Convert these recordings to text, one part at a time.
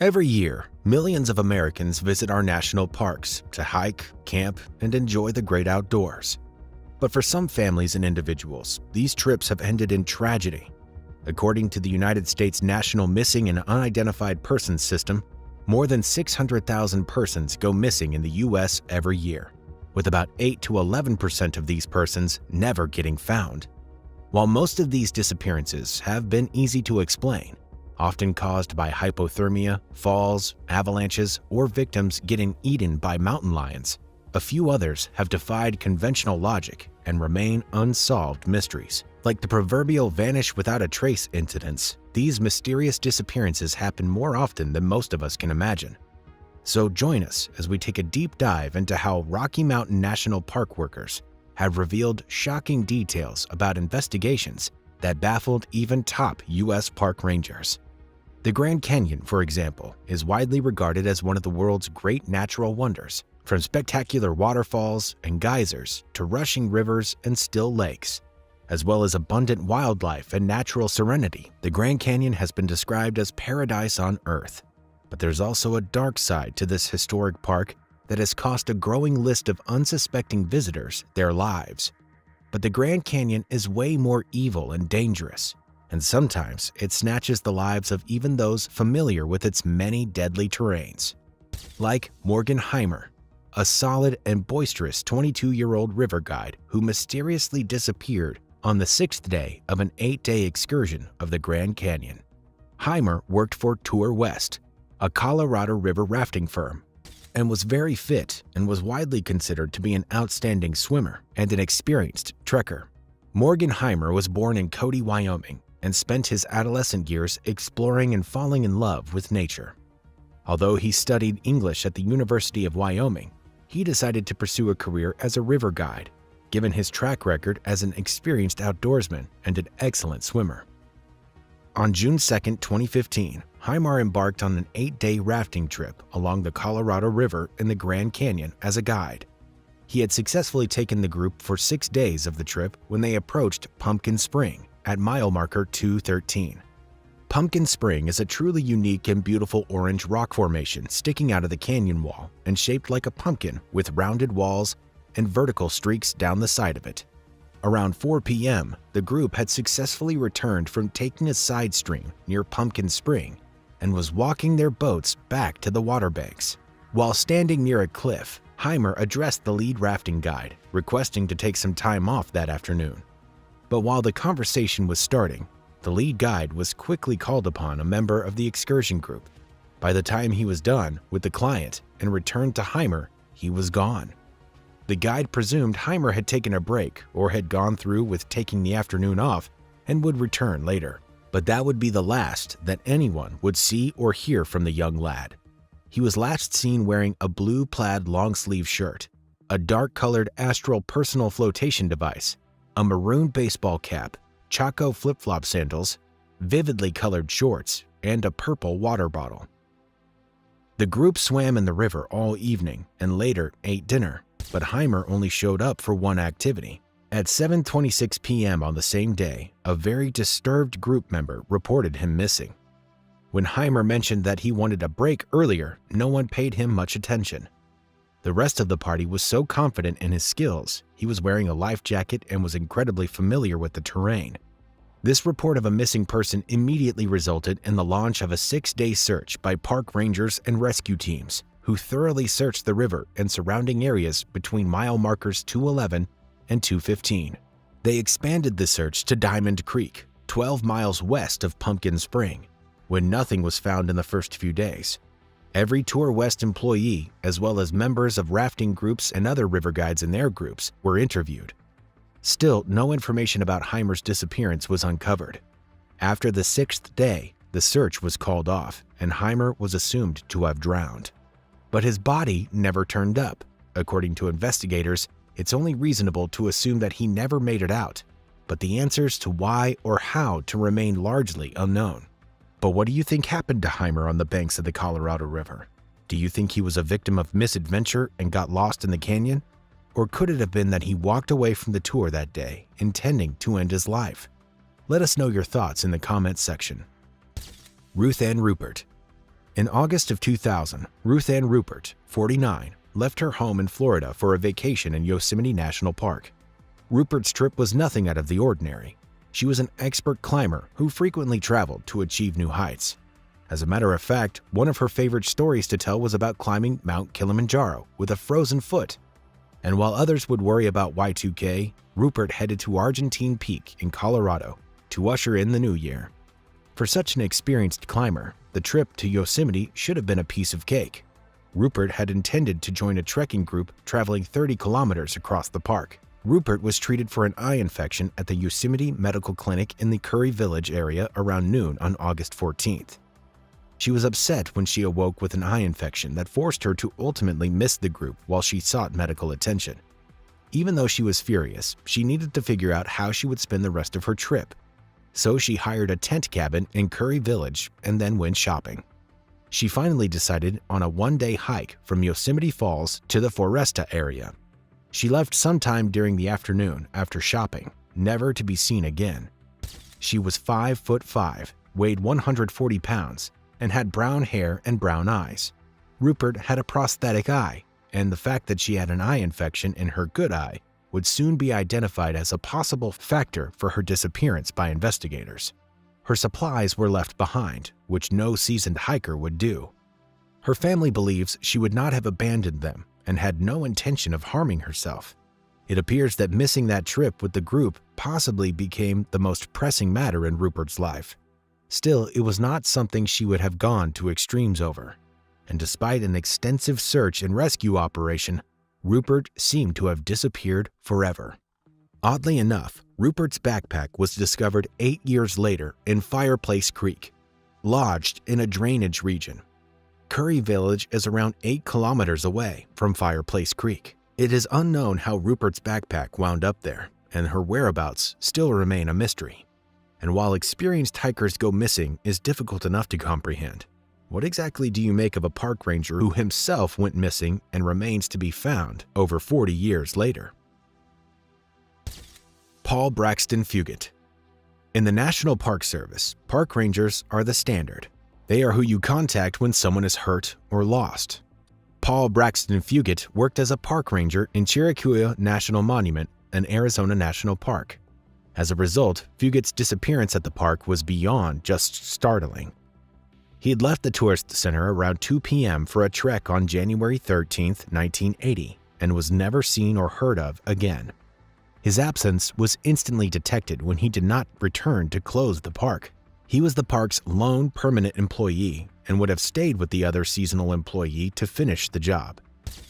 Every year, millions of Americans visit our national parks to hike, camp, and enjoy the great outdoors. But for some families and individuals, these trips have ended in tragedy. According to the United States National Missing and Unidentified Persons System, more than 600,000 persons go missing in the U.S. every year, with about 8 to 11% of these persons never getting found. While most of these disappearances have been easy to explain, often caused by hypothermia, falls, avalanches, or victims getting eaten by mountain lions, a few others have defied conventional logic and remain unsolved mysteries. Like the proverbial vanish without a trace incidents, these mysterious disappearances happen more often than most of us can imagine. So join us as we take a deep dive into how Rocky Mountain National Park workers have revealed shocking details about investigations that baffled even top U.S. park rangers. The Grand Canyon, for example, is widely regarded as one of the world's great natural wonders, from spectacular waterfalls and geysers to rushing rivers and still lakes. As well as abundant wildlife and natural serenity, the Grand Canyon has been described as paradise on Earth. But there's also a dark side to this historic park that has cost a growing list of unsuspecting visitors their lives. But the Grand Canyon is way more evil and dangerous, and sometimes it snatches the lives of even those familiar with its many deadly terrains. Like Morgan Heimer, a solid and boisterous 22-year-old river guide who mysteriously disappeared on the 6th day of an 8-day excursion of the Grand Canyon. Heimer worked for Tour West, a Colorado River rafting firm, and was very fit and was widely considered to be an outstanding swimmer and an experienced trekker. Morgan Heimer was born in Cody, Wyoming, and spent his adolescent years exploring and falling in love with nature. Although he studied English at the University of Wyoming, he decided to pursue a career as a river guide, given his track record as an experienced outdoorsman and an excellent swimmer. On June 2, 2015, Heimer embarked on an 8-day rafting trip along the Colorado River in the Grand Canyon as a guide. He had successfully taken the group for 6 days of the trip when they approached Pumpkin Spring at mile marker 213. Pumpkin Spring is a truly unique and beautiful orange rock formation sticking out of the canyon wall and shaped like a pumpkin with rounded walls and vertical streaks down the side of it. Around 4 p.m., the group had successfully returned from taking a side stream near Pumpkin Spring and was walking their boats back to the water banks. While standing near a cliff, Heimer addressed the lead rafting guide, requesting to take some time off that afternoon. But while the conversation was starting, the lead guide was quickly called upon a member of the excursion group. By the time he was done with the client and returned to Heimer, he was gone. The guide presumed Heimer had taken a break or had gone through with taking the afternoon off and would return later. But that would be the last that anyone would see or hear from the young lad. He was last seen wearing a blue plaid long-sleeve shirt, a dark-colored Astral personal flotation device, a maroon baseball cap, Chaco flip-flop sandals, vividly colored shorts, and a purple water bottle. The group swam in the river all evening and later ate dinner, but Heimer only showed up for one activity. At 7:26 p.m. on the same day, a very disturbed group member reported him missing. When Heimer mentioned that he wanted a break earlier, no one paid him much attention. The rest of the party was so confident in his skills, he was wearing a life jacket and was incredibly familiar with the terrain. This report of a missing person immediately resulted in the launch of a 6-day search by park rangers and rescue teams, who thoroughly searched the river and surrounding areas between mile markers 211 and 215. They expanded the search to Diamond Creek, 12 miles west of Pumpkin Spring, when nothing was found in the first few days. Every Tour West employee, as well as members of rafting groups and other river guides in their groups, were interviewed. Still, no information about Heimer's disappearance was uncovered. After the 6th day, the search was called off, and Heimer was assumed to have drowned. But his body never turned up. According to investigators, it's only reasonable to assume that he never made it out, but the answers to why or how to remain largely unknown. But what do you think happened to Heimer on the banks of the Colorado River? Do you think he was a victim of misadventure and got lost in the canyon? Or could it have been that he walked away from the tour that day, intending to end his life? Let us know your thoughts in the comments section. Ruth Ann Rupert. In August of 2000, Ruth Ann Rupert, 49, left her home in Florida for a vacation in Yosemite National Park. Rupert's trip was nothing out of the ordinary. She was an expert climber who frequently traveled to achieve new heights. As a matter of fact, one of her favorite stories to tell was about climbing Mount Kilimanjaro with a frozen foot. And while others would worry about Y2K, Rupert headed to Argentine Peak in Colorado to usher in the new year. For such an experienced climber, the trip to Yosemite should have been a piece of cake. Rupert had intended to join a trekking group traveling 30 kilometers across the park. Rupert was treated for an eye infection at the Yosemite Medical Clinic in the Curry Village area around noon on August 14th. She was upset when she awoke with an eye infection that forced her to ultimately miss the group while she sought medical attention. Even though she was furious, she needed to figure out how she would spend the rest of her trip. So she hired a tent cabin in Curry Village and then went shopping. She finally decided on a one-day hike from Yosemite Falls to the Foresta area. She left sometime during the afternoon after shopping, never to be seen again. She was 5'5", weighed 140 pounds, and had brown hair and brown eyes. Rupert had a prosthetic eye, and the fact that she had an eye infection in her good eye would soon be identified as a possible factor for her disappearance by investigators. Her supplies were left behind, which no seasoned hiker would do. Her family believes she would not have abandoned them and had no intention of harming herself. It appears that missing that trip with the group possibly became the most pressing matter in Rupert's life. Still, it was not something she would have gone to extremes over. And despite an extensive search and rescue operation, Rupert seemed to have disappeared forever. Oddly enough, Rupert's backpack was discovered 8 years later in Fireplace Creek, lodged in a drainage region. Curry Village is around 8 kilometers away from Fireplace Creek. It is unknown how Rupert's backpack wound up there, and her whereabouts still remain a mystery. And while experienced hikers go missing is difficult enough to comprehend, what exactly do you make of a park ranger who himself went missing and remains to be found over 40 years later? Paul Braxton Fugate. In the National Park Service, park rangers are the standard. They are who you contact when someone is hurt or lost. Paul Braxton Fugate worked as a park ranger in Chiricahua National Monument, an Arizona national park. As a result, Fugate's disappearance at the park was beyond just startling. He had left the tourist center around 2 p.m. for a trek on January 13, 1980, and was never seen or heard of again. His absence was instantly detected when he did not return to close the park. He was the park's lone permanent employee and would have stayed with the other seasonal employee to finish the job.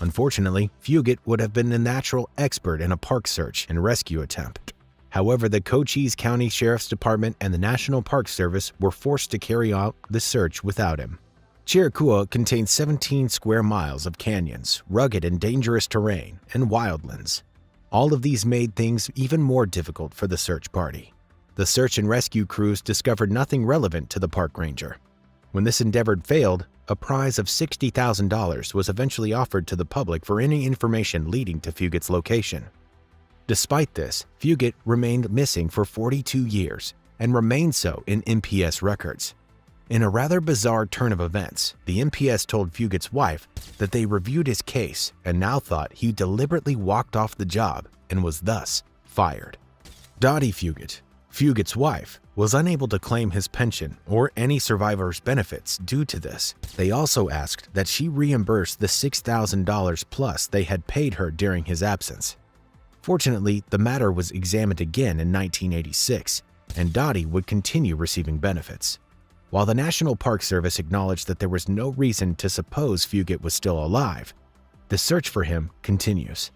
Unfortunately, Fugate would have been a natural expert in a park search and rescue attempt. However, the Cochise County Sheriff's Department and the National Park Service were forced to carry out the search without him. Chiricahua contains 17 square miles of canyons, rugged and dangerous terrain, and wildlands. All of these made things even more difficult for the search party. The search and rescue crews discovered nothing relevant to the park ranger. When this endeavor failed, a prize of $60,000 was eventually offered to the public for any information leading to Fugate's location. Despite this, Fugate remained missing for 42 years and remained so in MPS records. In a rather bizarre turn of events, the MPS told Fugate's wife that they reviewed his case and now thought he deliberately walked off the job and was thus fired. Dottie Fugate, Fugate's wife, was unable to claim his pension or any survivor's benefits due to this. They also asked that she reimburse the $6,000 plus they had paid her during his absence. Fortunately, the matter was examined again in 1986, and Dottie would continue receiving benefits. While the National Park Service acknowledged that there was no reason to suppose Fugate was still alive, the search for him continues.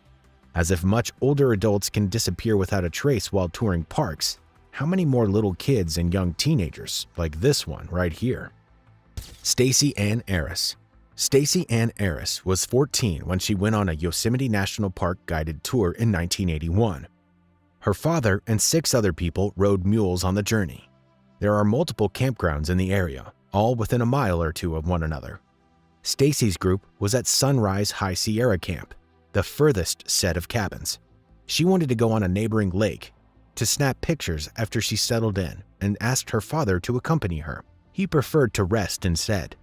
As if much older adults can disappear without a trace while touring parks, how many more little kids and young teenagers like this one right here? Stacy Ann Arris. Stacy Ann Arris was 14 when she went on a Yosemite National Park guided tour in 1981. Her father and 6 other people rode mules on the journey. There are multiple campgrounds in the area, all within a mile or two of one another. Stacy's group was at Sunrise High Sierra Camp, the furthest set of cabins. She wanted to go on a neighboring lake to snap pictures after she settled in and asked her father to accompany her. He preferred to rest instead.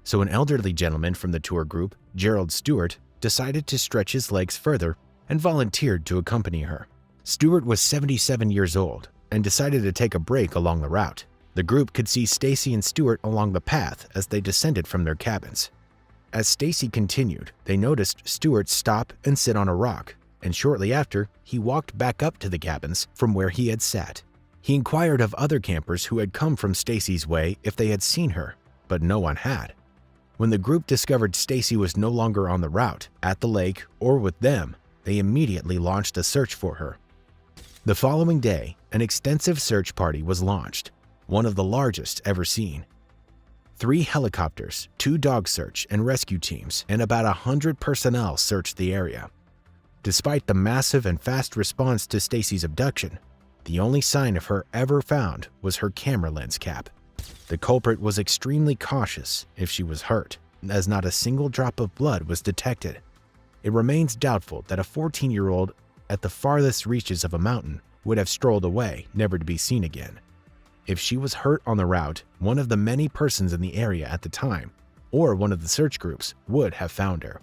So an elderly gentleman from the tour group, Gerald Stewart, decided to stretch his legs further and volunteered to accompany her. Stewart was 77 years old and decided to take a break along the route. The group could see Stacy and Stewart along the path as they descended from their cabins. As Stacy continued, they noticed Stewart stop and sit on a rock, and shortly after, he walked back up to the cabins from where he had sat. He inquired of other campers who had come from Stacy's way if they had seen her, but no one had. When the group discovered Stacy was no longer on the route, at the lake, or with them, they immediately launched a search for her. The following day, an extensive search party was launched, one of the largest ever seen. 3 helicopters, 2 dog search and rescue teams, and about 100 personnel searched the area. Despite the massive and fast response to Stacy's abduction, the only sign of her ever found was her camera lens cap. The culprit was extremely cautious if she was hurt, as not a single drop of blood was detected. It remains doubtful that a 14-year-old at the farthest reaches of a mountain would have strolled away, never to be seen again. If she was hurt on the route, one of the many persons in the area at the time, or one of the search groups, would have found her.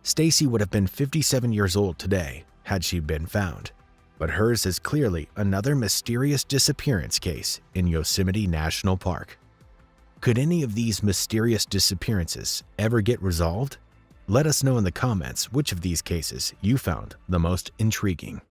Stacy would have been 57 years old today had she been found, but hers is clearly another mysterious disappearance case in Yosemite National Park. Could any of these mysterious disappearances ever get resolved? Let us know in the comments which of these cases you found the most intriguing.